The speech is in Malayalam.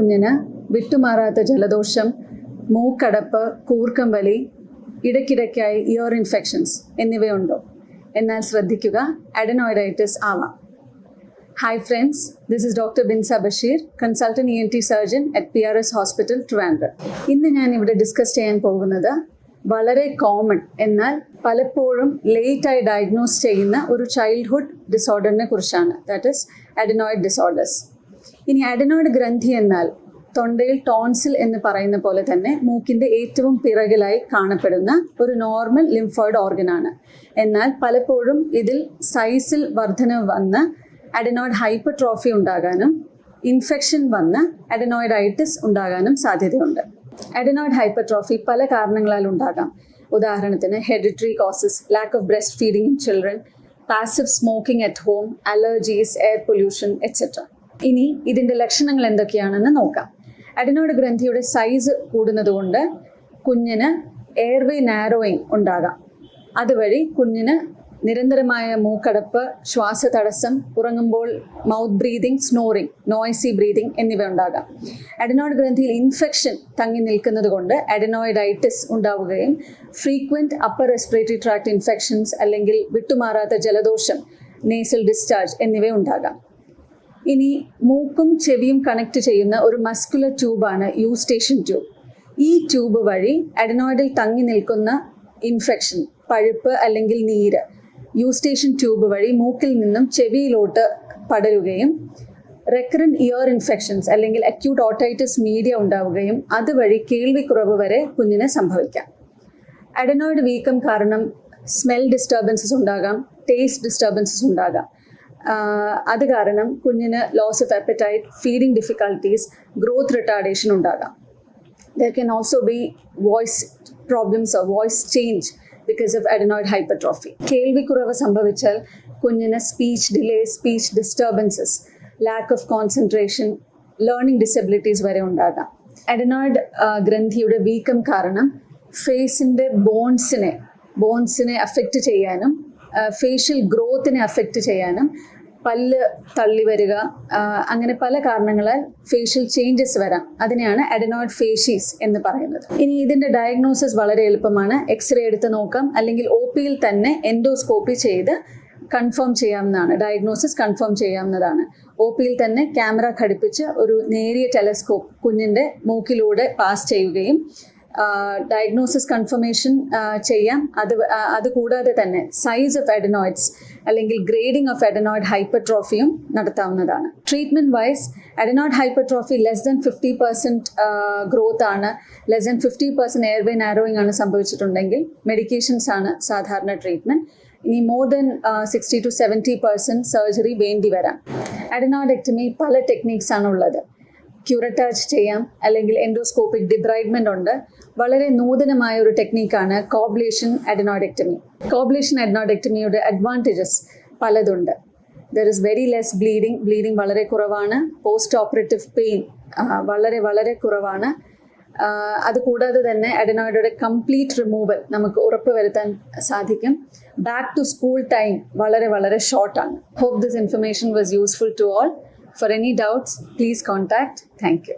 കുഞ്ഞിന് വിട്ടുമാറാത്ത ജലദോഷം, മൂക്കടപ്പ്, കൂർക്കം വലി, ഇടയ്ക്കിടയ്ക്കായി ഇയർ ഇൻഫെക്ഷൻസ് എന്നിവയുണ്ടോ? എന്നാൽ ശ്രദ്ധിക്കുക, അഡനോയിഡൈറ്റിസ് ആവാം. Hi friends, this is doctor ബിൻസ Basheer, consultant ENT surgeon at PRS hospital, Trivandrum. ഇന്ന് ഞാൻ ഇവിടെ ഡിസ്കസ് ചെയ്യാൻ പോകുന്നത് വളരെ കോമൺ എന്നാൽ പലപ്പോഴും ലേറ്റായി ഡയഗ്നോസ് ചെയ്യുന്ന ഒരു ചൈൽഡ്ഹുഡ് ഡിസോർഡറിനെ കുറിച്ചാണ്. That is adenoid disorders. ഇനി അഡനോയിഡ് ഗ്രന്ഥി എന്നാൽ തൊണ്ടയിൽ ടോൺസിൽ എന്ന് പറയുന്ന പോലെ തന്നെ മൂക്കിൻ്റെ ഏറ്റവും പിറകിലായി കാണപ്പെടുന്ന ഒരു നോർമൽ ലിംഫോയിഡ് ഓർഗനാണ്. എന്നാൽ പലപ്പോഴും ഇതിൽ സൈസിൽ വർധനവ് വന്ന് അഡനോയിഡ് ഹൈപ്പർട്രോഫി ഉണ്ടാകാനും ഇൻഫെക്ഷൻ വന്ന് അഡനോയിഡൈറ്റിസ് ഉണ്ടാകാനും സാധ്യതയുണ്ട്. അഡനോയിഡ് ഹൈപ്പർട്രോഫി പല കാരണങ്ങളാൽ ഉണ്ടാകാം. ഉദാഹരണത്തിന് hereditary causes, lack of breast feeding in children, passive smoking at home, allergies, air pollution etcetera. ഇനി ഇതിൻ്റെ ലക്ഷണങ്ങൾ എന്തൊക്കെയാണെന്ന് നോക്കാം. അഡനോയിഡ് ഗ്രന്ഥിയുടെ സൈസ് കൂടുന്നതുകൊണ്ട് കുഞ്ഞിന് എയർവേ നാരോയിങ് ഉണ്ടാകാം. അതുവഴി കുഞ്ഞിന് നിരന്തരമായ മൂക്കടപ്പ്, ശ്വാസതടസ്സം, ഉറങ്ങുമ്പോൾ mouth breathing, snoring, noisy breathing എന്നിവ ഉണ്ടാകാം. അഡനോയിഡ് ഗ്രന്ഥിയിൽ ഇൻഫെക്ഷൻ തങ്ങി നിൽക്കുന്നത് കൊണ്ട് അഡനോയിഡൈറ്റിസ് ഉണ്ടാവുകയും frequent upper respiratory tract infections അല്ലെങ്കിൽ വിട്ടുമാറാത്ത ജലദോഷം, നേസൽ ഡിസ്ചാർജ് എന്നിവ ഉണ്ടാകാം. ഇനി മൂക്കും ചെവിയും കണക്ട് ചെയ്യുന്ന ഒരു മസ്കുലർ ട്യൂബാണ് യൂസ്റ്റേഷൻ ട്യൂബ്. ഈ ട്യൂബ് വഴി അഡനോയിഡിൽ തങ്ങി നിൽക്കുന്ന ഇൻഫെക്ഷൻ, പഴുപ്പ് അല്ലെങ്കിൽ നീര് യൂസ്റ്റേഷൻ ട്യൂബ് വഴി മൂക്കിൽ നിന്നും ചെവിയിലോട്ട് പടരുകയും റെക്കറന്റ് ഇയർ ഇൻഫെക്ഷൻസ് അല്ലെങ്കിൽ അക്യൂട്ട് ഓട്ടൈറ്റിസ് മീഡിയ ഉണ്ടാവുകയും അതുവഴി കേൾവിക്കുറവ് വരെ കുഞ്ഞിന് സംഭവിക്കാം. അഡനോയിഡ് വീക്കം കാരണം സ്മെൽ ഡിസ്റ്റർബൻസസ് ഉണ്ടാകാം, ടേസ്റ്റ് ഡിസ്റ്റർബൻസസ് ഉണ്ടാകാം. അത് കാരണം കുഞ്ഞിന് loss of appetite, feeding difficulties, growth retardation ഉണ്ടാകാം. There can also be voice problems or voice change because of adenoid hypertrophy. കേൾവിക്കുറവ് സംഭവിച്ചാൽ കുഞ്ഞിന് speech delay, speech disturbances, lack of concentration, learning disabilities വരെ ഉണ്ടാകാം. അഡനോയിഡ് ഗ്രന്ഥിയുടെ വീക്കം കാരണം ഫേസിൻ്റെ ബോൺസിനെ അഫക്റ്റ് ചെയ്യാനും ഫേഷ്യൽ ഗ്രോത്തിനെ അഫക്റ്റ് ചെയ്യാനും പല്ല് തള്ളി വരിക, അങ്ങനെ പല കാരണങ്ങളാൽ ഫേഷ്യൽ ചേഞ്ചസ് വരാം. അതിനെയാണ് അഡനോയിഡ് ഫേഷീസ് എന്ന് പറയുന്നത്. ഇനി ഇതിൻ്റെ ഡയഗ്നോസിസ് വളരെ എളുപ്പമാണ്. എക്സ്റേ എടുത്ത് നോക്കാം, അല്ലെങ്കിൽ OPയിൽ തന്നെ എൻഡോസ്കോപ്പി ചെയ്ത് കൺഫേം ചെയ്യാവുന്നതാണ്. ഡയഗ്നോസിസ് കൺഫേം ചെയ്യാവുന്നതാണ്. OPയിൽ തന്നെ ക്യാമറ ഘടിപ്പിച്ച് ഒരു നേരിയ ടെലസ്കോപ്പ് കുഞ്ഞിൻ്റെ മൂക്കിലൂടെ പാസ് ചെയ്യുകയും ഡയഗ്നോസിസ് കൺഫർമേഷൻ ചെയ്യാം. അതുകൂടാതെ തന്നെ സൈസ് ഓഫ് അഡനോയിഡ്സ് അല്ലെങ്കിൽ ഗ്രേഡിംഗ് ഓഫ് അഡനോയിഡ് ഹൈപ്പർട്രോഫിയും നടത്താവുന്നതാണ്. Treatment wise adenoid hypertrophy less than 50% growth ആണ്, ലെസ് ദാൻ 50% എയർവേ നാരോയിങ് ആണ് സംഭവിച്ചിട്ടുണ്ടെങ്കിൽ മെഡിക്കേഷൻസ് ആണ് സാധാരണ ട്രീറ്റ്മെൻറ്റ്. ഇനി മോർ ദാൻ 60 to 70% സർജറി വേണ്ടി വരാം. അഡനോയിഡക്ടമി പല ടെക്നീക്സ് ആണ് ഉള്ളത്. ക്യൂററ്റാജ് ചെയ്യാം, അല്ലെങ്കിൽ എൻഡോസ്കോപ്പിക് ഡിബ്രൈഡ്മെൻ്റ് ഉണ്ട്. വളരെ നൂതനമായ ഒരു ടെക്നീക്കാണ് കോബ്ലേഷൻ അഡനോയിഡക്ടമി. കോബ്ലേഷൻ അഡനോയിഡക്ടമിയുടെ അഡ്വാൻറ്റേജസ് പലതുണ്ട്. There is very less bleeding വളരെ കുറവാണ്. പോസ്റ്റ് ഓപ്പറേറ്റീവ് പെയിൻ വളരെ കുറവാണ്. അതുകൂടാതെ തന്നെ അഡനോയിഡയുടെ കംപ്ലീറ്റ് റിമൂവൽ നമുക്ക് ഉറപ്പുവരുത്താൻ സാധിക്കും. ബാക്ക് ടു സ്കൂൾ ടൈം വളരെ ഷോർട്ടാണ്. Hope this information was useful to all. For any doubts, please contact. Thank you.